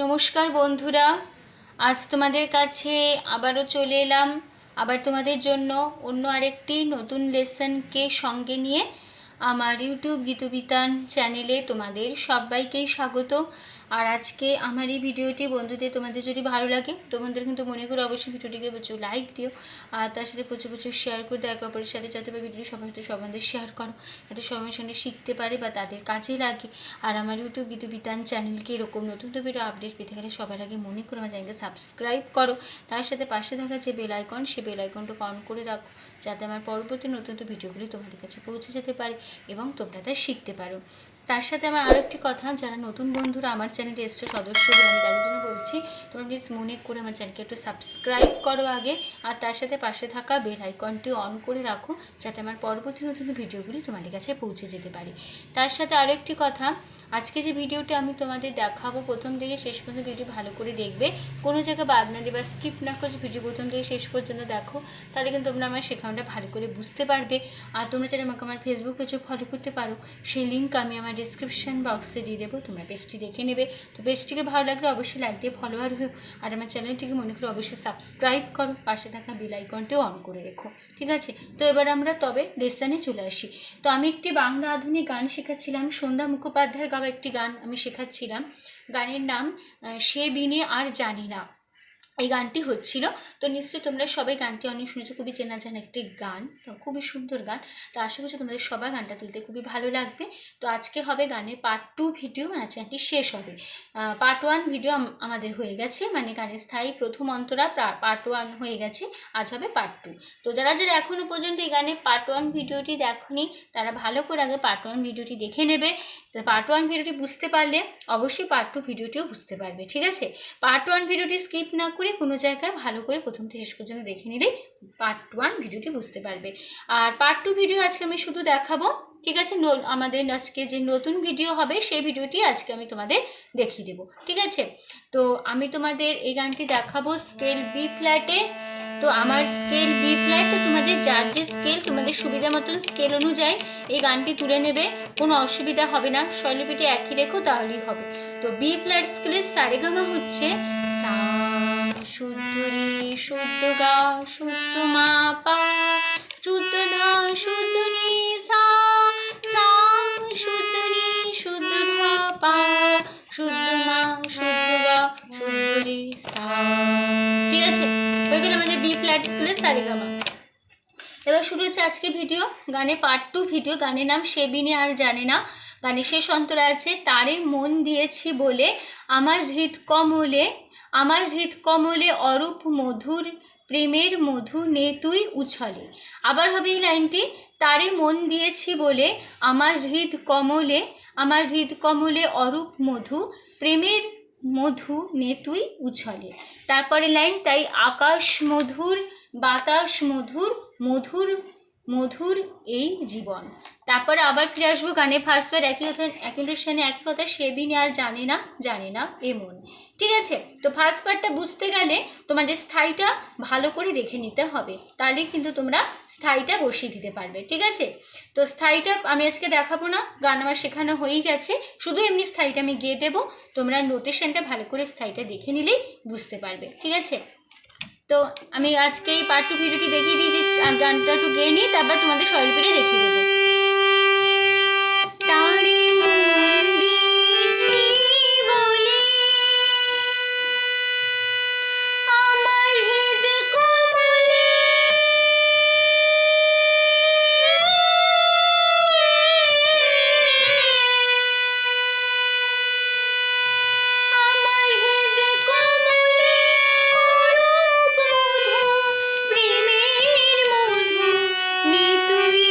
নমস্কার বন্ধুরা, আজ তোমাদের কাছে আবারও চলে এলাম আবার তোমাদের জন্য অন্য আরেকটি নতুন লেসনকে সঙ্গে নিয়ে। আমার ইউটিউব গীতবিতান চ্যানেলে তোমাদের সবাইকেই স্বাগত। আর আজকে আমার এই ভিডিওটি বন্ধুদের তোমাদের যদি ভালো লাগে তো বন্ধুরা কিন্তু মনে করে অবশ্যই ভিডিওটিকে প্রচুর লাইক দিও, আর তার সাথে প্রচুর প্রচুর শেয়ার করে দাও একে অপরের সাথে, যাতে ভিডিওটি সবার সাথে সবাই শেয়ার করো, যাতে সবার সঙ্গে শিখতে পারে বা তাদের কাজে লাগে। আর আমার ইউটিউব গীতবিতান চ্যানেলকে এরকম নতুন ভিডিও আপডেট পেতে গেলে সবার আগে মনে করে আমার চ্যানেলকে সাবস্ক্রাইব করো, তার সাথে পাশে থাকা যে বেল আইকন সেই বেল আইকনটাকে অন করে রাখো, যাতে আমার পরবর্তী নতুন ভিডিওগুলি তোমাদের কাছে পৌঁছে যেতে পারে এবং তোমরা তা শিখতে পারো। তার সাথে আমার আরও একটি কথা, যারা নতুন বন্ধুরা আমার চ্যানেলে এসছো সদস্য, আমি তাদের জন্য বলছি তোমরা প্লিজ মনে করে আমার চ্যানেলকে একটু সাবস্ক্রাইব করো আগে, আর তার সাথে পাশে থাকা বেল আইকনটি অন করে রাখো, যাতে আমার পরবর্তী নতুন ভিডিওগুলি তোমাদের কাছে পৌঁছে যেতে পারে। তার সাথে আরও একটি কথা, আজকে যে ভিডিওটি আমি তোমাদের দেখাবো প্রথম থেকে শেষ পর্যন্ত ভিডিও ভালো করে দেখবে, কোনো জায়গায় বাদ না দিয়ে বা স্কিপ না করে ভিডিও প্রথম থেকে শেষ পর্যন্ত দেখো, তাহলে কিন্তু তোমরা আমার শেখানোটা ভালো করে বুঝতে পারবে। আর তোমরা চাইলে আমাকে আমার ফেসবুক পেজে ফলো করতে পারো, সেই লিঙ্ক আমি আমার ডিসক্রিপশান বক্সে দিয়ে দেবো, তোমরা পেজটি দেখে নেবে। তো পেজটিকে ভালো লাগলে অবশ্যই লাইক দিয়ে ফলোয়ার হও, আর আমার চ্যানেলটিকে মনে করে অবশ্যই সাবস্ক্রাইব করো, পাশে থাকা বেল আইকনটিও অন করে রেখো, ঠিক আছে? তো এবার আমরা তবে লেসনে চলে আসি। তো আমি একটি বাংলা আধুনিক গান শেখাচ্ছিলাম, সন্ধ্যা মুখোপাধ্যায়ের গাওয়া একটি গান আমি শেখাচ্ছিলাম। গানের নাম সে বিনে আর জানি না, এই গানটি হচ্ছিল। তো নিশ্চয়ই তোমরা সবাই গানটি অনেক শুনেছো, খুবই চেনা জানা একটি গান, তো খুবই সুন্দর গান। তো আশা করছি তোমাদের সবার গানটা তুলতে খুবই ভালো লাগবে। তো আজকে হবে গানের পার্ট 2 ভিডিও, মানে চ্যানেলটি শেষ হবে। পার্ট 1 ভিডিও আমাদের হয়ে গেছে, মানে গানের স্থায়ী প্রথম অন্তরা পার্ট 1 হয়ে গেছে, আজ হবে পার্ট 2। তো যারা যারা এখনও পর্যন্ত এই গানের পার্ট 1 ভিডিওটি দেখোনি, তারা ভালো করে আগে পার্ট 1 ভিডিওটি দেখে নেবে। তো পার্ট 1 ভিডিওটি বুঝতে পারলে অবশ্যই পার্ট 2 ভিডিওটিও বুঝতে পারবে, ঠিক আছে? পার্ট 1 ভিডিওটি স্কিপ না করে কোনো জায়গায় ভালো করে প্রথম থেকে শেষ পর্যন্ত দেখে নিলেই পার্ট 1 ভিডিওটি বুঝতে পারবে। আর পার্ট 2 ভিডিও আজকে আমি শুধু দেখাবো, ঠিক আছে? আমাদের আজকে যে নতুন ভিডিও হবে সেই ভিডিওটি আজকে আমি তোমাদের দেখিয়ে দেবো, ঠিক আছে? তো আমি তোমাদের এই গানটি দেখাবো স্কেল বি ফ্ল্যাটে। তো আমার স্কেল বি ফ্ল্যাট, তো তোমাদের যার যে স্কেল তোমাদের সুবিধা মতন স্কেল অনুযায়ী এই গানটি তুলে নেবে, কোনো অসুবিধা হবে না, স্বরলিপিটি একই রেখো তাহলেই হবে। তো বি ফ্ল্যাট স্কেলের সারেগামা হচ্ছে সা শুদ্ধ রে শুদ্ধ গা শুদ্ধ মা পা শুদ্ধ ধা শুদ্ধ নি সা সা শুদ্ধ নি শুদ্ধ ধা পা শুদ্ধ মা শুদ্ধ গা শুদ্ধ রে সা, ঠিক আছে? হয়ে গেল আমাদের বি ফ্ল্যাট স্কেলের সারেগামা। এবার শুরু হচ্ছে আজকে ভিডিও, গানে পার্ট 2 ভিডিও। গানের নাম সে বিনে আর জানে না। গানের শেষ অন্তরা আছে তারে মন দিয়েছি বলে আমার হৃদ কমলে অরূপ মধুর প্রেমের মধু নে তুই উছলে। আবার হবে এই লাইনটি, তারে মন দিয়েছি বলে আমার হৃদ কমলে অরূপ মধু প্রেমের মধু নে তুই উছলে। তারপরে লাইন, তাই আকাশ মধুর বাতাস মধুর মধুর মধুর এই জীবন। তারপরে আবার ফিরে আসবো গানে ফার্স্ট বার একই কথা, একই অনুষ্ঠানে একই কথা, সে বিনে আর জানে না এমন, ঠিক আছে? তো ফার্স্ট পার্টটা বুঝতে গেলে তোমাদের স্থায়ীটা ভালো করে দেখে নিতে হবে, তাহলে কিন্তু তোমরা স্থায়ীটা বসিয়ে দিতে পারবে, ঠিক আছে? তো স্থায়ীটা আমি আজকে দেখাবো না, গান আমার শেখানো হয়েই গেছে, শুধু এমনি স্থায়ীটা আমি গেয়ে দেবো, তোমরা নোটেশনটা ভালো করে স্থায়ীটা দেখে নিলেই বুঝতে পারবে, ঠিক আছে? তো আমি আজকে এই পার্ট 2 ভিডিওটি দেখিয়ে দিয়েছি, গানটা একটু গেয়ে নিই, তারপর তোমাদের স্বরলিপিটা দেখিয়ে দেবো। তারে মন দিয়েছি বলে আমার হৃদ কমলে আমার হৃদ কমলে অরূপ মধু প্রেমের মধু নে তুই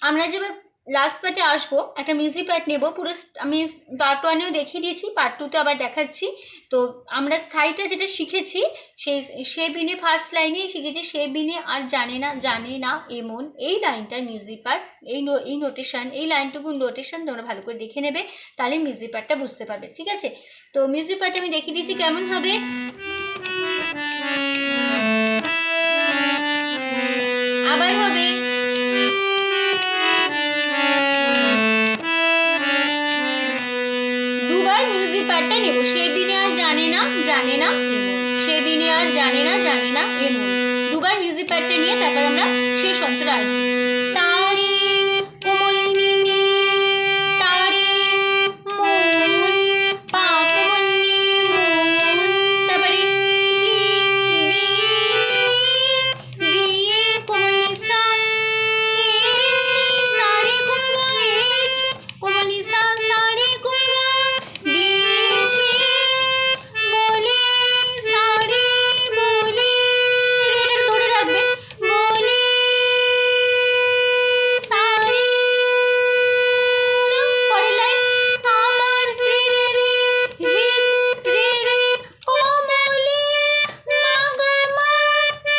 আমরা যেবার লাস্ট পার্টে আসবো, একটা মিউজিক পার্ট নেব। পুরো আমি পার্ট 1-এও দেখিয়ে দিয়েছি, পার্ট 2-তে আবার দেখাচ্ছি। তো আমরা স্থায়ীটা যেটা শিখেছি, সে বিনে ফার্স্ট লাইনেই শিখেছি, সে বিনে আর জানে না এমন, এই লাইনটার মিউজিক পার্ট, এই নোটেশন, এই লাইনটুকু নোটেশন তোমরা ভালো করে দেখে নেবে, তাহলে মিউজিক পার্টটা বুঝতে পারবে। ঠিক আছে, তো মিউজিক পার্ট আমি দেখিয়ে দিয়েছি কেমন হবে। আবার হবে দুবার মিউজিক পার্টটা নেব। সে বিনে আর জানে না এমন, সে বিনে আর জানে না এমন, দুবার মিউজিক পার্টটা নিয়ে তারপর আমরা শেষ অন্তরে আসবো। তারে কোমলিনী তারে মন, পা কোমলিনী মন, তারপরে দিয়েছি দিয়ে কোমলি সা এছি সারে কুমগা এছি কোমলি সা সারে কুমগা দিয়েছি বলে সারে বলে, এটা ধরে রাখবে, বলে সারে। পরের লাইন আমার রে রে রে হিত রে রে কোমলি মা গা মা,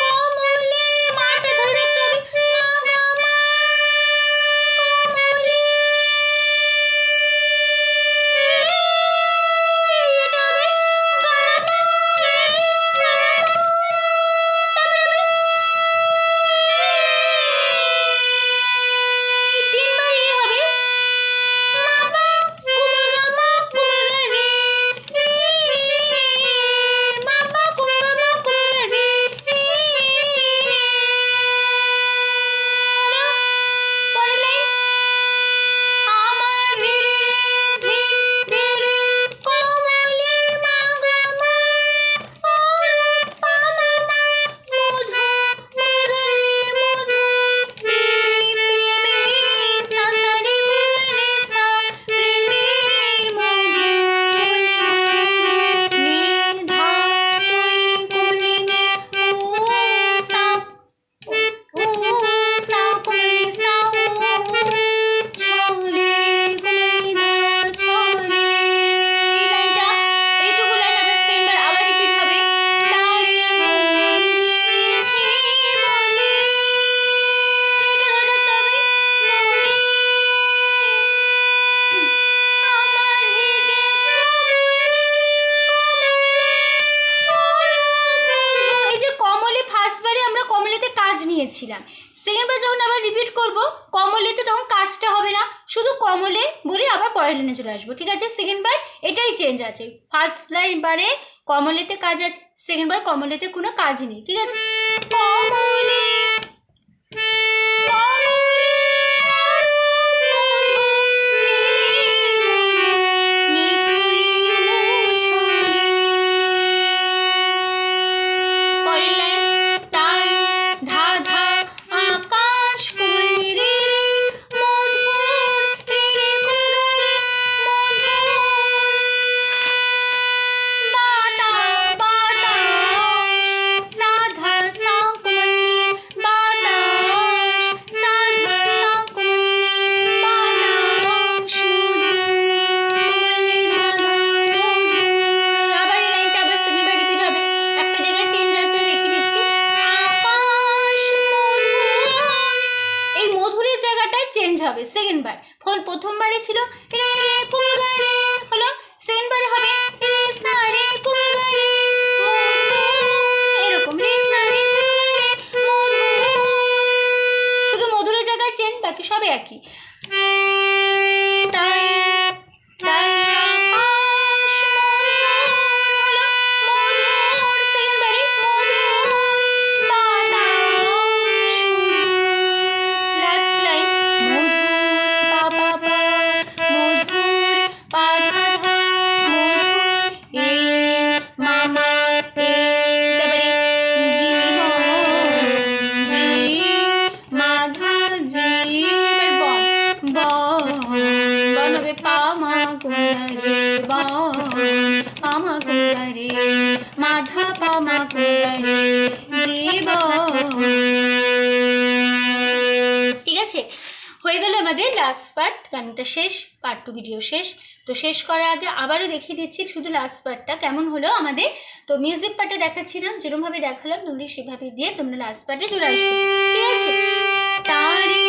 কোমলি মাটা ধরে রাখতে হবে, মা গা মা কোমলি, এটা হবে গা মা রে, তারপরে হবে তিনবার হবে মা পা কোমল গা মা কোমল গা রে, মা পা কোমল গা মা কোমল গা রে। পরের লাইন আমার রে রে রে ভিত রে রে কোমলি মা গা মা অরূপ পা মা মা মধু মা গা রে মধু প্রেমে সা সা রে মা গা রে সা প্রেমের মধু নে ধা তুই কোমলি নে ও সা ও সা কোমলি সা ও ছলে কোমলি না ছলে, এই লাইনটা, এইটুকু লাইন আবার সেমবার আবার রিপিট হবে। তারে মন দিয়েছি বলে, এটা ধরে রাখতে হবে, বলে আমার হৃদে এই যে কমলে ফার্স্টবারে আমরা কমলেতে কাজ নিয়েছিলাম, সেকেন্ডবার যখন আবার রিপিট করব কমলেতে তখন কাজটা হবে না, শুধু কমলে বলে আবার পরের লাইনে চলে আসবো। ঠিক আছে, সেকেন্ডবার এটাই চেঞ্জ আছে, ফার্স্ট লাইনবারে কমলেতে কাজ আছে, সেকেন্ডবার কমলেতে কোনো কাজ নেই। ঠিক আছে, কমলে পরের লাইন তাই ধা ধা আকাশ কোমলি রে রে মধুর রে রে কুমগা রে মধুর বাতা বাতাস সা ধা সা কোমলি বাতাস সা ধা সা কোমলি বাতাস মধুর কোমলি ধা ধা মধুর। আবার এই লাইনটা আবার সেকেন্ডবার রিপিট হবে, একটা জায়গায় চেঞ্জ আছে দেখিয়ে দিচ্ছি। আকাশ মধুর, এই মধুরের জায়গাটায় চেঞ্জ হবে সেকেন্ডবার। প্রথমবারে ছিল রে রে কুমগা রে, হলো সেকেন্ডবারে হবে রে সা রে কুমগা রে মধুর, এরকম রে সা রে কুমগা রে মধুর, শুধু মধুরের জায়গায় চেঞ্জ, বাকি সব একই। তাই তাই আকাশ মধুর, হলো মধুর, সেকেন্ডবারে মধুর বাতাস মধুর, লাস্ট লাইন মধুর পা পা পা মধুর পা ধা ধা মধুর এ মামা এ, তারপরে জীবন জি মাধা জি, এবার বন বন হবে পা মা কুমগা রে বন পা মা কুমগা রে মাধা পা মা কুমগা রে জীবন। ঠিক আছে, হয়ে গেল আমাদের লাস্ট পার্ট, গানটা শেষ, পার্ট 2 ভিডিও শেষ। তো শেষ করার আগে আবারও দেখিয়ে দিচ্ছি শুধু লাস্ট পার্টটা কেমন হলো আমাদের। তো মিউজিক পার্টে দেখাচ্ছিলাম, যেরকমভাবে দেখালাম তোমরা সেভাবে দিয়ে তোমরা লাস্ট পার্টে চলে আসবে, ঠিক আছে? তারে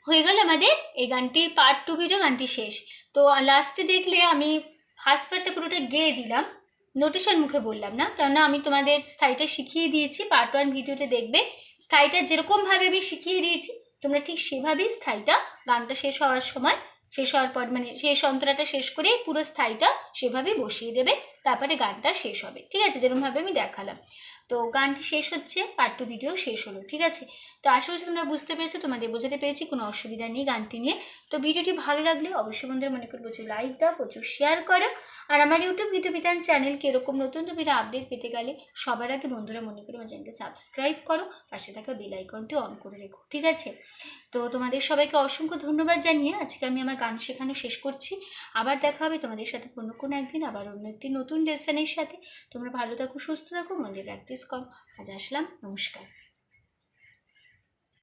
হয়ে গেল আমাদের এই গানটির পার্ট 2 ভিডিও, গানটি শেষ। তো লাস্টে দেখলে আমি ফার্স্ট পার্টটা পুরোটা গেয়ে দিলাম, নোটেশন মুখে বললাম না, কেননা আমি তোমাদের স্থায়ীটা শিখিয়ে দিয়েছি। পার্ট 1 ভিডিওতে দেখবে স্থায়ীটা যেরকমভাবে আমি শিখিয়ে দিয়েছি তোমরা ঠিক সেভাবেই স্থায়ীটা গানটা শেষ হওয়ার সময়, শেষ হওয়ার পর মানে শেষ অন্তরাটা শেষ করে পুরো স্থায়ীটা সেভাবেই বসিয়ে দেবে, তারপরে গানটা শেষ হবে, ঠিক আছে? যেরকমভাবে আমি দেখালাম। তো গানটি শেষ হচ্ছে, পার্ট 2 ভিডিও শেষ হলো, ঠিক আছে? তো আশা করছি তোমরা বুঝতে পেরেছো, তোমাদের বোঝাতে পেরেছি, কোনো অসুবিধা নেই গানটি নিয়ে। তো ভিডিওটি ভালো লাগলে অবশ্যই বন্ধুরা মনে করে প্রচুর লাইক দাও, প্রচুর শেয়ার করো। আর আমার ইউটিউব গীতবিতান চ্যানেলকে এরকম নতুন নতুন আপডেট পেতে গেলে সবার আগে বন্ধুরা মনে করে আমার চ্যানেলকে সাবস্ক্রাইব করো, পাশে থাকা বেল আইকনটি অন করে রেখো, ঠিক আছে? তো তোমাদের সবাইকে অসংখ্য ধন্যবাদ জানিয়ে আজকে আমি আমার গান শেখানো শেষ করছি। আবার দেখা হবে তোমাদের সাথে অন্য কোনো একদিন, আবার অন্য একটি নতুন লেসনের সাথে। তোমরা ভালো থাকো, সুস্থ থাকো, মন দিয়ে প্র্যাকটিস করো। আজ আসলাম, নমস্কার।